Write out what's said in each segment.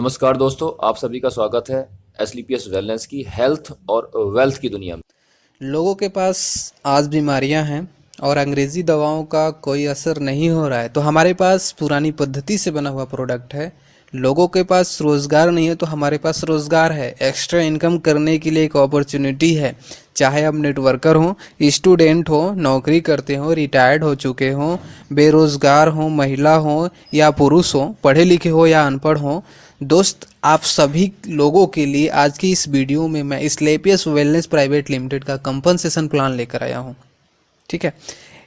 नमस्कार दोस्तों, आप सभी का स्वागत है एसलीपीएस वेलनेस की हेल्थ और वेल्थ की दुनिया में। लोगों के पास आज बीमारियां हैं और अंग्रेज़ी दवाओं का कोई असर नहीं हो रहा है, तो हमारे पास पुरानी पद्धति से बना हुआ प्रोडक्ट है। लोगों के पास रोज़गार नहीं है तो हमारे पास रोज़गार है। एक्स्ट्रा इनकम करने के लिए एक अपॉर्चुनिटी है। चाहे आप नेटवर्कर हो, स्टूडेंट हो, नौकरी करते हो, रिटायर्ड हो चुके हो, बेरोज़गार हो, महिला हो या पुरुष हो, पढ़े लिखे हो या अनपढ़ हो, दोस्त आप सभी लोगों के लिए आज की इस वीडियो में मैं स्लेपियस वेलनेस प्राइवेट लिमिटेड का कंपनसेशन प्लान लेकर आया हूँ। ठीक है,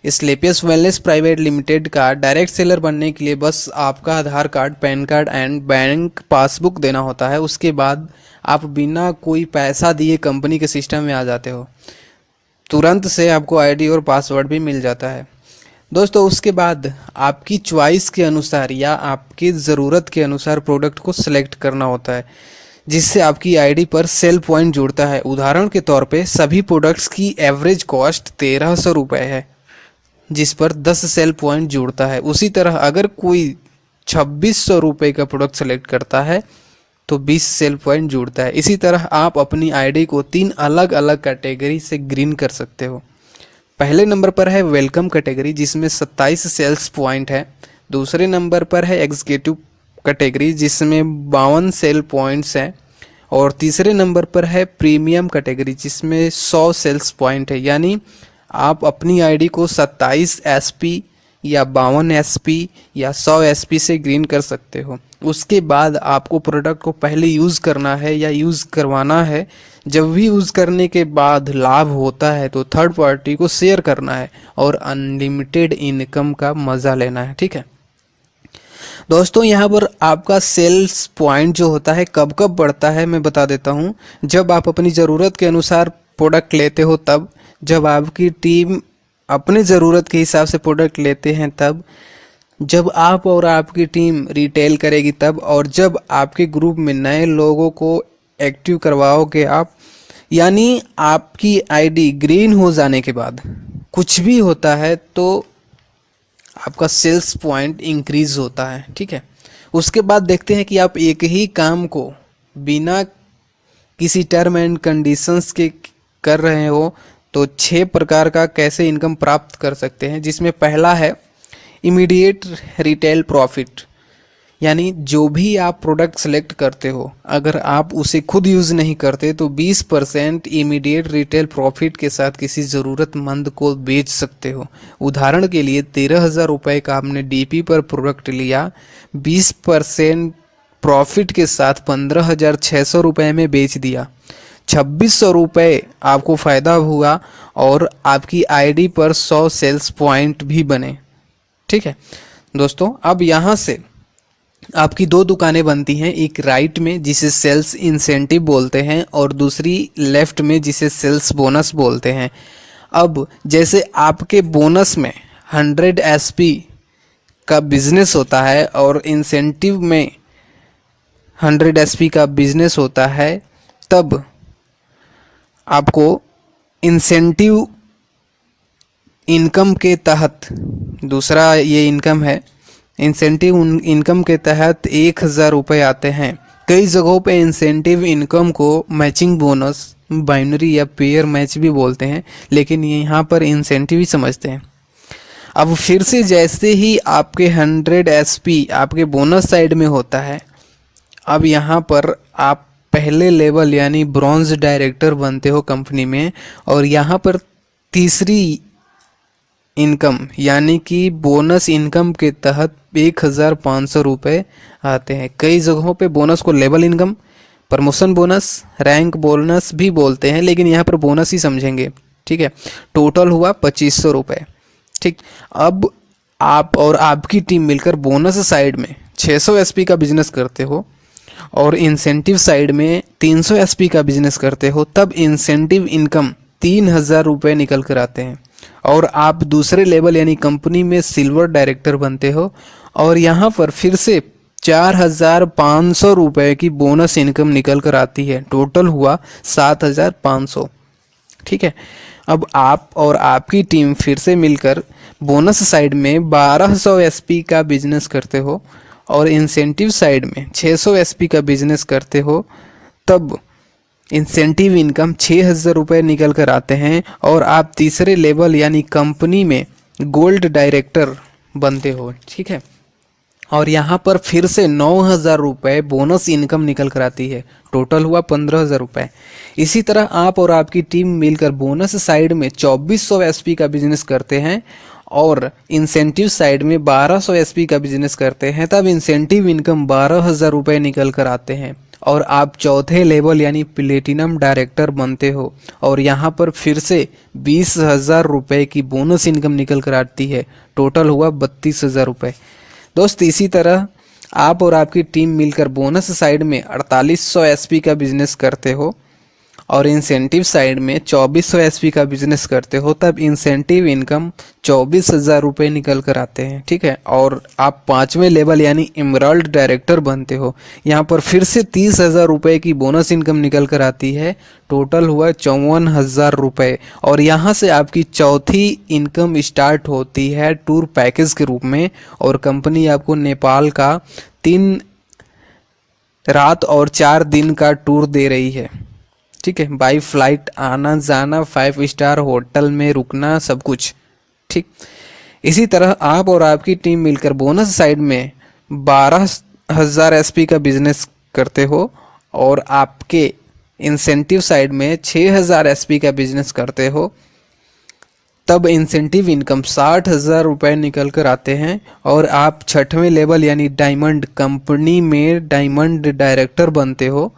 स्लेपियस वेलनेस प्राइवेट लिमिटेड का डायरेक्ट सेलर बनने के लिए बस आपका Aadhaar card, pan card and bank passbook देना होता है। उसके बाद आप बिना कोई पैसा दिए कंपनी के सिस्टम में आ जाते हो। तुरंत से आपको आईडी और पासवर्ड भी मिल जाता है। दोस्तों उसके बाद आपकी चॉइस के अनुसार या आपकी ज़रूरत के अनुसार प्रोडक्ट को सिलेक्ट करना होता है, जिससे आपकी आईडी पर सेल पॉइंट जुड़ता है। उदाहरण के तौर पे सभी प्रोडक्ट्स की एवरेज कॉस्ट 1300 रुपये है, जिस पर 10 सेल पॉइंट जुड़ता है। उसी तरह अगर कोई 2600 रुपये का प्रोडक्ट सेलेक्ट करता है तो 20 सेल पॉइंट जुड़ता है। इसी तरह आप अपनी आईडी को 3 अलग अलग कैटेगरी से ग्रीन कर सकते हो। पहले नंबर पर है वेलकम कैटेगरी, जिसमें 27 सेल्स पॉइंट है। दूसरे नंबर पर है एग्जीक्यूटिव कैटेगरी, जिसमें 52 सेल पॉइंट्स हैं। और तीसरे नंबर पर है प्रीमियम कैटेगरी, जिसमें 100 सेल्स पॉइंट है। यानी आप अपनी आईडी को 27 एसपी या 52 एसपी या 100 एसपी से ग्रीन कर सकते हो। उसके बाद आपको प्रोडक्ट को पहले यूज़ करना है या यूज़ करवाना है। जब भी यूज़ करने के बाद लाभ होता है तो थर्ड पार्टी को शेयर करना है और अनलिमिटेड इनकम का मज़ा लेना है। ठीक है दोस्तों, यहाँ पर आपका सेल्स पॉइंट जो होता है कब कब बढ़ता है मैं बता देता हूँ। जब आप अपनी ज़रूरत के अनुसार प्रोडक्ट लेते हो तब, जब आपकी टीम अपनी ज़रूरत के हिसाब से प्रोडक्ट लेते हैं तब, जब आप और आपकी टीम रिटेल करेगी तब, और जब आपके ग्रुप में नए लोगों को एक्टिव करवाओगे आप। यानी आपकी आईडी ग्रीन हो जाने के बाद कुछ भी होता है तो आपका सेल्स पॉइंट इंक्रीज होता है। ठीक है, उसके बाद देखते हैं कि आप एक ही काम को बिना किसी टर्म एंड कंडीशंस के कर रहे हो तो 6 प्रकार का कैसे इनकम प्राप्त कर सकते हैं। जिसमें पहला है इमीडिएट रिटेल प्रॉफिट, यानी जो भी आप प्रोडक्ट सेलेक्ट करते हो अगर आप उसे खुद यूज़ नहीं करते तो 20% इमीडिएट रिटेल प्रॉफिट के साथ किसी ज़रूरतमंद को बेच सकते हो। उदाहरण के लिए 13,000 रुपये का आपने डीपी पर प्रोडक्ट लिया, 20% प्रॉफिट के साथ 15,600 रुपये में बेच दिया, 2,600 रुपये आपको फ़ायदा हुआ और आपकी आईडी पर 100 सेल्स पॉइंट भी बने। ठीक है दोस्तों, अब यहाँ से आपकी 2 दुकानें बनती हैं, एक राइट में जिसे सेल्स इंसेंटिव बोलते हैं और दूसरी लेफ्ट में जिसे सेल्स बोनस बोलते हैं। अब जैसे आपके बोनस में 100 एसपी का बिजनेस होता है और इंसेंटिव में 100 एसपी का बिजनेस होता है, तब आपको इंसेंटिव इनकम के तहत, दूसरा ये इनकम है, इंसेंटिव इनकम के तहत 1,000 रुपये आते हैं। कई जगहों पे इंसेंटिव इनकम को मैचिंग बोनस, बाइनरी या पेयर मैच भी बोलते हैं, लेकिन यहाँ पर इंसेंटिव ही समझते हैं। अब फिर से जैसे ही आपके 100 एसपी आपके बोनस साइड में होता है, अब यहाँ पर आप पहले लेवल यानी ब्रॉन्ज डायरेक्टर बनते हो कंपनी में, और यहाँ पर तीसरी इनकम यानी कि बोनस इनकम के तहत 1,500 रुपये आते हैं। कई जगहों पे बोनस को level income, promotion bonus, rank bonus भी बोलते हैं, लेकिन यहाँ पर बोनस ही समझेंगे। ठीक है, टोटल हुआ 2,500 रुपये। ठीक, अब आप और आपकी टीम मिलकर बोनस साइड में 600 एसपी का बिजनेस करते हो और इंसेंटिव साइड में 300 एसपी का बिजनेस करते हो, तब इंसेंटिव इनकम 3,000 रुपये निकल कर आते हैं और आप दूसरे लेवल यानी कंपनी में सिल्वर डायरेक्टर बनते हो और यहाँ पर फिर से 4,500 रुपये की बोनस इनकम निकल कर आती है। टोटल हुआ 7,500। ठीक है, अब आप और आपकी टीम फिर से मिलकर बोनस साइड में 1,200 एसपी का बिजनेस करते हो और इंसेंटिव साइड में 600 एसपी का बिजनेस करते हो तब इंसेंटिव इनकम 6,000 रुपये निकल कर आते हैं और आप तीसरे लेवल यानी कंपनी में गोल्ड डायरेक्टर बनते हो। ठीक है, और यहाँ पर फिर से 9,000 रुपये बोनस इनकम निकल कर आती है। टोटल हुआ 15,000 रुपये। इसी तरह आप और आपकी टीम मिलकर बोनस साइड में 2400 एसपी का बिजनेस करते हैं और इंसेंटिव साइड में 1200 एसपी का बिजनेस करते हैं, तब इंसेंटिव इनकम 12,000 रुपये निकल कर आते हैं और आप चौथे लेवल यानी प्लेटिनम डायरेक्टर बनते हो और यहाँ पर फिर से 20,000 रुपये की बोनस इनकम निकल कर आती है। टोटल हुआ 32,000 रुपये। दोस्त, इसी तरह आप और आपकी टीम मिलकर बोनस साइड में 4800 एसपी का बिजनेस करते हो और इंसेंटिव साइड में 2400 एसपी का बिजनेस करते हो, तब इंसेंटिव इनकम 24,000 रुपये निकल कर आते हैं। ठीक है, और आप 5वें लेवल यानी एमराल्ड डायरेक्टर बनते हो। यहाँ पर फिर से 30,000 रुपये की बोनस इनकम निकल कर आती है। टोटल हुआ 54,000 रुपये और यहाँ से आपकी चौथी इनकम स्टार्ट होती है टूर पैकेज के रूप में और कंपनी आपको नेपाल का 3 रात और 4 दिन का टूर दे रही है। ठीक है, बाई फ्लाइट आना जाना, 5 स्टार होटल में रुकना, सब कुछ। ठीक, इसी तरह आप और आपकी टीम मिलकर बोनस साइड में 12,000 एसपी का बिजनेस करते हो और आपके इंसेंटिव साइड में 6,000 एसपी का बिजनेस करते हो, तब इंसेंटिव इनकम 60,000 रुपये निकल कर आते हैं और आप 6वें लेवल यानी डायमंड कंपनी में डायमंड डायरेक्टर बनते हो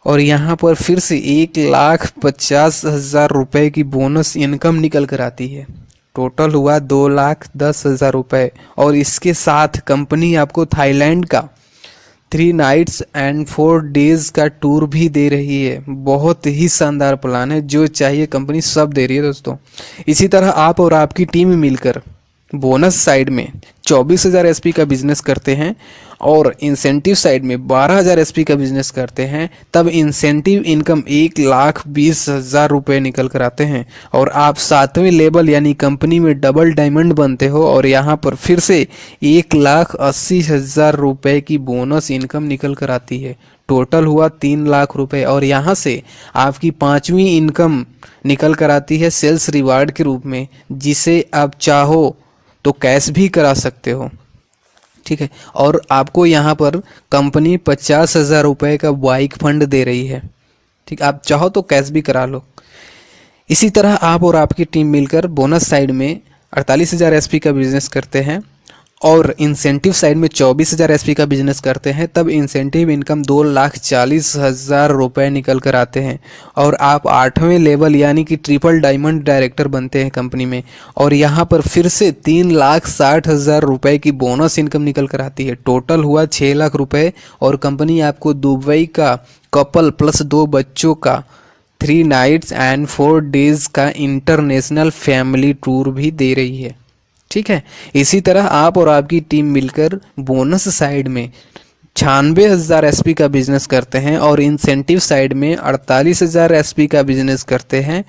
और यहाँ पर फिर से 1,50,000 रुपये की बोनस इनकम निकल कर आती है। टोटल हुआ 2,10,000 रुपये और इसके साथ कंपनी आपको थाईलैंड का 3 नाइट्स एंड 4 डेज का टूर भी दे रही है। बहुत ही शानदार प्लान है, जो चाहिए कंपनी सब दे रही है दोस्तों। इसी तरह आप और आपकी टीम मिलकर बोनस साइड में 24,000 एसपी का बिजनेस करते हैं और इंसेंटिव साइड में 12,000 एसपी का बिजनेस करते हैं, तब इंसेंटिव इनकम 1,20,000 रुपये निकल कर आते हैं और आप 7वें लेवल यानी कंपनी में डबल डायमंड बनते हो और यहाँ पर फिर से 1,80,000 रुपये की बोनस इनकम निकल कर आती है। टोटल हुआ 3 लाख रुपए और यहाँ से आपकी 5वीं इनकम निकल कर आती है सेल्स रिवार्ड के रूप में, जिसे आप चाहो तो कैश भी करा सकते हो। ठीक है, और आपको यहाँ पर कंपनी 50,000 रुपये का बाइक फंड दे रही है। ठीक, आप चाहो तो कैश भी करा लो। इसी तरह आप और आपकी टीम मिलकर बोनस साइड में 48,000 एसपी का बिजनेस करते हैं और इंसेंटिव साइड में 24,000 एसपी का बिजनेस करते हैं, तब इंसेंटिव इनकम 2,40,000 रुपये निकल कर आते हैं और आप 8वें लेवल यानी कि ट्रिपल डायमंड डायरेक्टर बनते हैं कंपनी में और यहाँ पर फिर से 3,60,000 रुपये की बोनस इनकम निकल कर आती है। टोटल हुआ 6 लाख रुपये और कंपनी आपको दुबई का कपल प्लस 2 बच्चों का 3 नाइट्स एंड 4 डेज का इंटरनेशनल फैमिली टूर भी दे रही है। ठीक है, इसी तरह आप और आपकी टीम मिलकर बोनस साइड में 96,000 एसपी का बिजनेस करते हैं और इंसेंटिव साइड में 48,000 एसपी का बिजनेस करते हैं,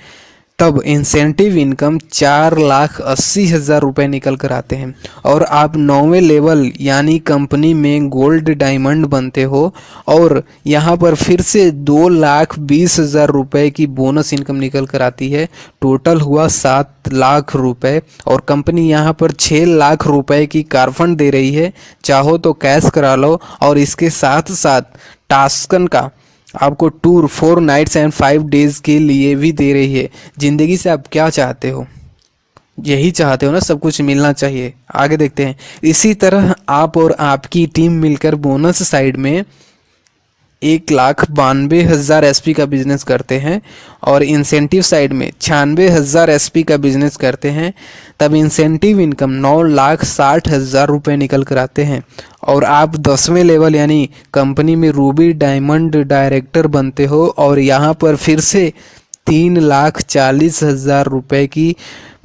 तब इंसेंटिव इनकम 4,80,000 रुपये निकल कर आते हैं और आप 9वें लेवल यानी कंपनी में गोल्ड डायमंड बनते हो और यहाँ पर फिर से 2,20,000 रुपये की बोनस इनकम निकल कर आती है। टोटल हुआ 7 लाख रुपये और कंपनी यहाँ पर 6 लाख रुपये की कार फंड दे रही है। चाहो तो कैश करा लो और इसके साथ साथ टास्कन का आपको टूर 4 नाइट्स एंड 5 डेज के लिए भी दे रही है। ज़िंदगी से आप क्या चाहते हो? यही चाहते हो ना, सब कुछ मिलना चाहिए। आगे देखते हैं। इसी तरह आप और आपकी टीम मिलकर बोनस साइड में 1,92,000 एसपी का बिजनेस करते हैं और इंसेंटिव साइड में 96,000 एसपी का बिजनेस करते हैं, तब इंसेंटिव इनकम 9,60,000 रुपये निकल कर आते हैं और आप 10वें लेवल यानी कंपनी में रूबी डायमंड डायरेक्टर बनते हो और यहाँ पर फिर से 3,40,000 रुपये की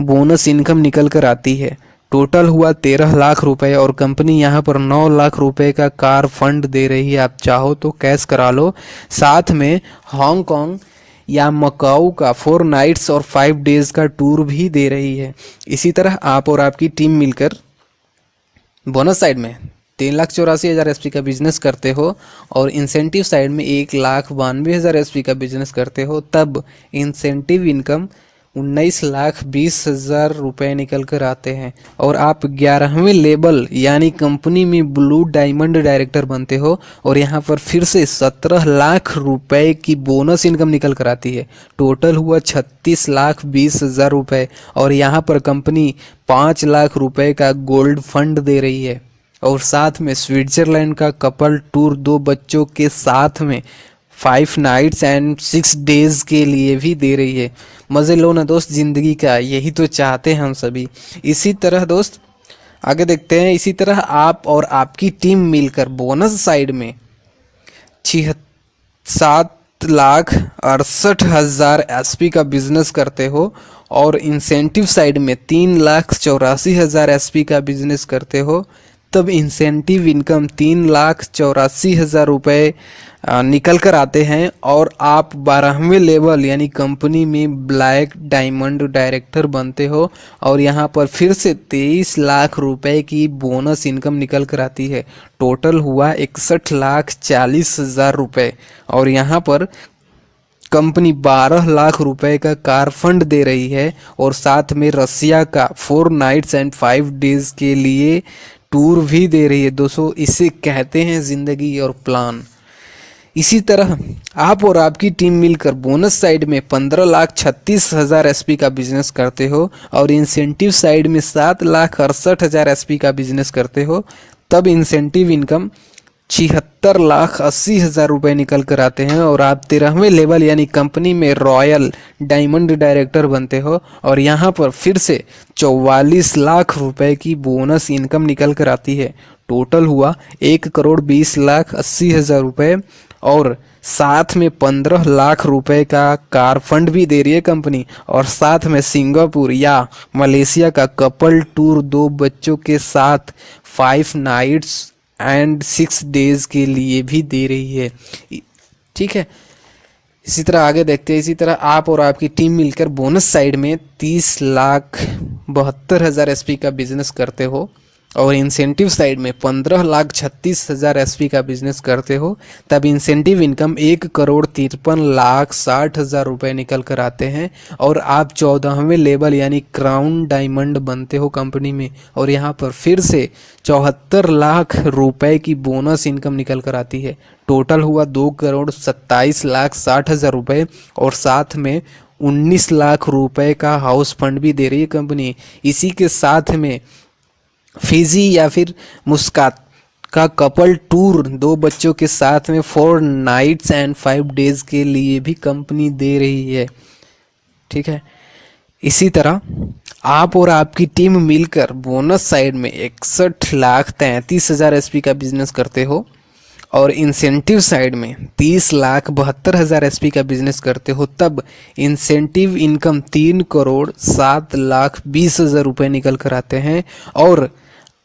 बोनस इनकम निकल कर आती है। टोटल हुआ 13 लाख रुपए और कंपनी यहाँ पर 9 लाख रुपए का कार फंड दे रही है। आप चाहो तो कैश करा लो। साथ में हांगकांग या मकाऊ का 4 नाइट्स और 5 डेज का टूर भी दे रही है। इसी तरह आप और आपकी टीम मिलकर बोनस साइड में 3,84,000 एसपी का बिजनेस करते हो और इंसेंटिव साइड में 1,92,000 एसपी का बिजनेस करते हो, तब इंसेंटिव इनकम 19,20,000 रुपये निकल कर आते हैं और आप 11वें लेवल यानी कंपनी में ब्लू डायमंड डायरेक्टर बनते हो और यहाँ पर फिर से 17 लाख रुपए की बोनस इनकम निकल कर आती है। टोटल हुआ 36,20,000 रुपये और यहाँ पर कंपनी 5 लाख रुपए का गोल्ड फंड दे रही है और साथ में स्विट्जरलैंड का कपल टूर 2 बच्चों के साथ में 5 नाइट्स एंड 6 डेज के लिए भी दे रही है। मज़े लो ना दोस्त ज़िंदगी का, यही तो चाहते हैं हम सभी। इसी तरह दोस्त आगे देखते हैं, इसी तरह आप और आपकी टीम मिलकर बोनस साइड में 7,68,000 एसपी का बिजनेस करते हो और इंसेंटिव साइड में 3,84,000 एसपी का बिजनेस करते हो, तब इंसेंटिव इनकम 3,84,000 रुपये निकल कर आते हैं और आप 12वें लेवल यानी कंपनी में ब्लैक डायमंड डायरेक्टर बनते हो और यहाँ पर फिर से 23 लाख रुपए की बोनस इनकम निकल कर आती है। टोटल हुआ 61,40,000 रुपये और यहाँ पर कंपनी 12 लाख रुपए का कार फंड दे रही है और साथ में रसिया का 4 नाइट्स एंड 5 डेज के लिए टूर भी दे रही है। दोस्तों इसे कहते हैं ज़िंदगी और प्लान। इसी तरह आप और आपकी टीम मिलकर बोनस साइड में 15,36,000 एसपी का बिजनेस करते हो और इंसेंटिव साइड में 7,68,000 एसपी का बिजनेस करते हो, तब इंसेंटिव इनकम 76,80,000 रुपये निकल कर आते हैं और आप 13वें लेवल यानी कंपनी में रॉयल डायमंड डायरेक्टर बनते हो और यहाँ पर फिर से 44 लाख रुपए की बोनस इनकम निकल कर आती है। टोटल हुआ 1,20,80,000 रुपये और साथ में 15 लाख रुपए का कार फंड भी दे रही है कंपनी और साथ में सिंगापुर या मलेशिया का कपल टूर 2 बच्चों के साथ 5 नाइट्स एंड 6 डेज के लिए भी दे रही है। ठीक है, इसी तरह आगे देखते हैं। इसी तरह आप और आपकी टीम मिलकर बोनस साइड में 30,72,000 एसपी का बिजनेस करते हो और इंसेंटिव साइड में 15,36,000 एसपी का बिजनेस करते हो, तब इंसेंटिव इनकम 1,53,60,000 रुपये निकल कर आते हैं और आप 14वें लेवल यानी क्राउन डायमंड बनते हो कंपनी में और यहाँ पर फिर से 74 लाख रुपए की बोनस इनकम निकल कर आती है। टोटल हुआ 2,27,60,000 रुपये और साथ में 19 लाख रुपए का हाउस फंड भी दे रही है कंपनी। इसी के साथ में फिजी या फिर मुस्कात का कपल टूर 2 बच्चों के साथ में 4 नाइट्स एंड 5 डेज के लिए भी कंपनी दे रही है। ठीक है, इसी तरह आप और आपकी टीम मिलकर बोनस साइड में 61,33,000 एसपी का बिजनेस करते हो और इंसेंटिव साइड में 30,72,000 एसपी का बिजनेस करते हो, तब इंसेंटिव इनकम 3,07,20,000 रुपये निकल कर आते हैं और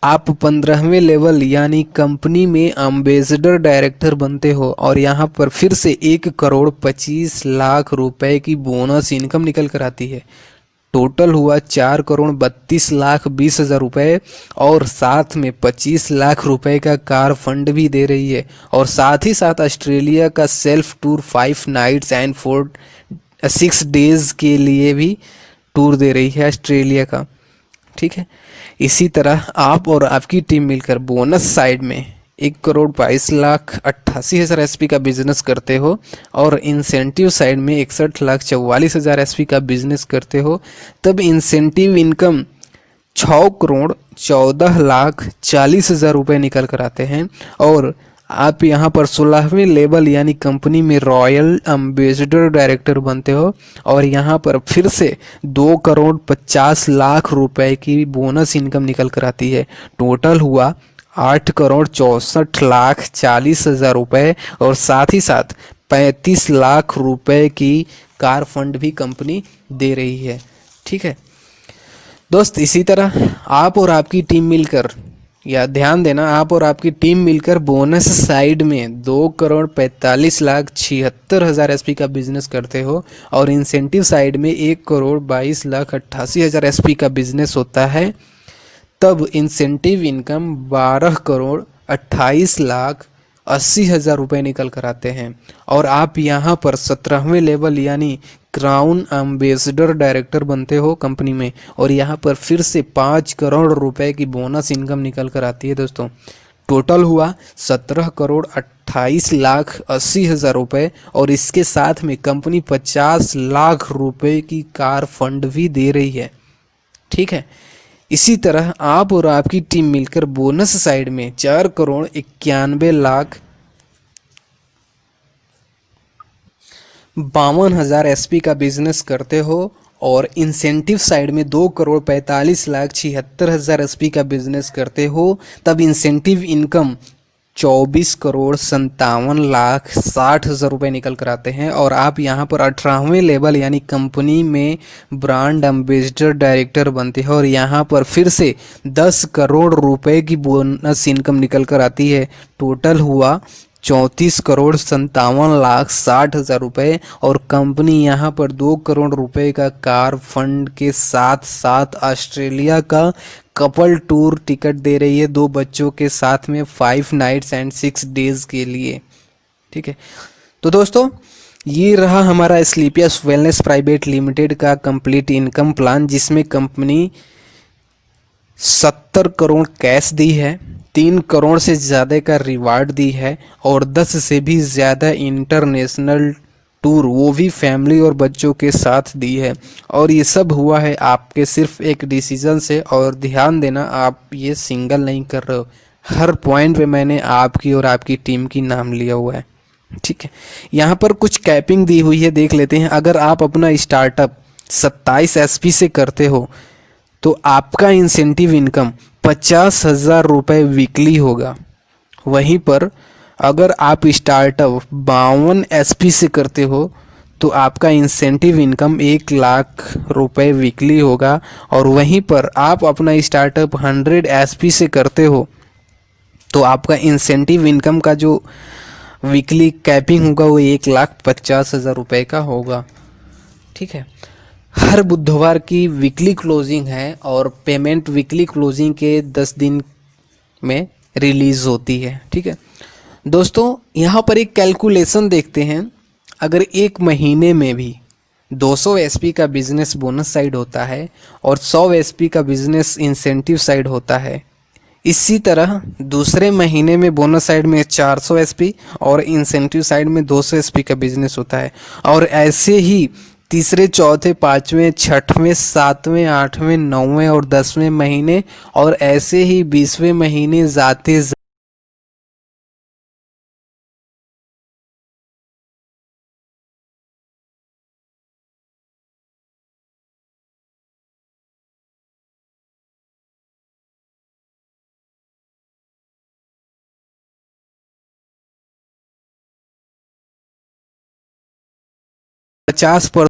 आप 15वें लेवल यानी कंपनी में एम्बेसडर डायरेक्टर बनते हो और यहाँ पर फिर से 1,25,00,000 रुपए की बोनस इनकम निकल कर आती है। टोटल हुआ 4,32,20,000 रुपये और साथ में 25 लाख रुपए का कार फंड भी दे रही है और साथ ही साथ ऑस्ट्रेलिया का self tour 5 nights and 6 days के लिए भी टूर दे रही है ऑस्ट्रेलिया का। ठीक है, इसी तरह आप और आपकी टीम मिलकर बोनस साइड में 1,22,88,000 एसपी का बिजनेस करते हो और इंसेंटिव साइड में 61,44,000 एसपी का बिजनेस करते हो, तब इंसेंटिव इनकम 6,14,40,000 रुपये निकल कर आते हैं और आप यहाँ पर 16वें लेवल यानी कंपनी में रॉयल एम्बेसडर डायरेक्टर बनते हो और यहाँ पर फिर से 2,50,00,000 रुपए की बोनस इनकम निकल कर आती है। टोटल हुआ 8,64,40,000 रुपये और साथ ही साथ 35 लाख रुपए की कार फंड भी कंपनी दे रही है। ठीक है दोस्त, इसी तरह आप और आपकी टीम मिलकर, या ध्यान देना, आप और आपकी टीम मिलकर बोनस साइड में 2,45,76,000 एसपी का बिजनेस करते हो और इंसेंटिव साइड में 1,22,88,000 एसपी का बिजनेस होता है, तब इंसेंटिव इनकम 12,00,00,000 28,80,000 रुपये निकल कर आते हैं। और आप यहाँ पर 17वें लेवल यानी क्राउन एम्बेसडर डायरेक्टर बनते हो कंपनी में, और यहाँ पर फिर से 5 करोड़ रुपए की बोनस इनकम निकल कर आती है दोस्तों। टोटल हुआ 17,28,80,000 रुपये, और इसके साथ में कंपनी 50 लाख रुपए की कार फंड भी दे रही है। ठीक है, इसी तरह आप और आपकी टीम मिलकर बोनस साइड में 4,91,52,000 एसपी का बिजनेस करते हो, और इंसेंटिव साइड में 2,45,76,000 एसपी का बिजनेस करते हो, तब इंसेंटिव इनकम 24,57,60,000 रुपये निकल कर आते हैं। और आप यहाँ पर 18वें लेवल यानी कंपनी में ब्रांड एम्बेसडर डायरेक्टर बनते हैं, और यहाँ पर फिर से 10 करोड़ रुपए की बोनस इनकम निकल कर आती है। टोटल हुआ 34,57,60,000 रुपये, और कंपनी यहाँ पर 2 करोड़ रुपए का कार फंड के साथ साथ ऑस्ट्रेलिया का कपल टूर टिकट दे रही है 2 बच्चों के साथ में 5 नाइट्स एंड 6 डेज के लिए। ठीक है, तो दोस्तों ये रहा हमारा स्लीपियस वेलनेस प्राइवेट लिमिटेड का कंप्लीट इनकम प्लान, जिसमें कंपनी 70 करोड़ कैश दी है, 3 करोड़ से ज़्यादा का रिवार्ड दी है, और 10 से भी ज़्यादा इंटरनेशनल टूर वो भी फैमिली और बच्चों के साथ दी है। और ये सब हुआ है आपके सिर्फ एक डिसीजन से। और ध्यान देना, आप ये सिंगल नहीं कर रहे हो, हर पॉइंट पे मैंने आपकी और आपकी टीम की नाम लिया हुआ है। ठीक है, यहाँ पर कुछ कैपिंग दी हुई है, देख लेते हैं। अगर आप अपना स्टार्टअप 27 एसपी से करते हो तो आपका इंसेंटिव इनकम 50,000 रुपये वीकली होगा। वहीं पर अगर आप स्टार्टअप 52 एसपी से करते हो तो आपका इंसेंटिव इनकम 1 लाख रुपये वीकली होगा। और वहीं पर आप अपना स्टार्टअप 100 एसपी से करते हो तो आपका इंसेंटिव इनकम का जो वीकली कैपिंग होगा वो 1,50,000 रुपये का होगा। ठीक है, हर बुधवार की वीकली क्लोजिंग है, और पेमेंट वीकली क्लोजिंग के 10 दिन में रिलीज होती है। ठीक है दोस्तों, यहाँ पर एक कैलकुलेशन देखते हैं। अगर एक महीने में भी 200 एसपी का बिजनेस बोनस साइड होता है और 100 एसपी का बिजनेस इंसेंटिव साइड होता है, इसी तरह दूसरे महीने में बोनस साइड में 400 एसपी और इंसेंटिव साइड में 200 एसपी का बिजनेस होता है। और ऐसे ही तीसरे, चौथे, पाँचवें, छठवें, सातवें, आठवें, नौवें और 10वें महीने, और ऐसे ही 20वें महीने जाते 50%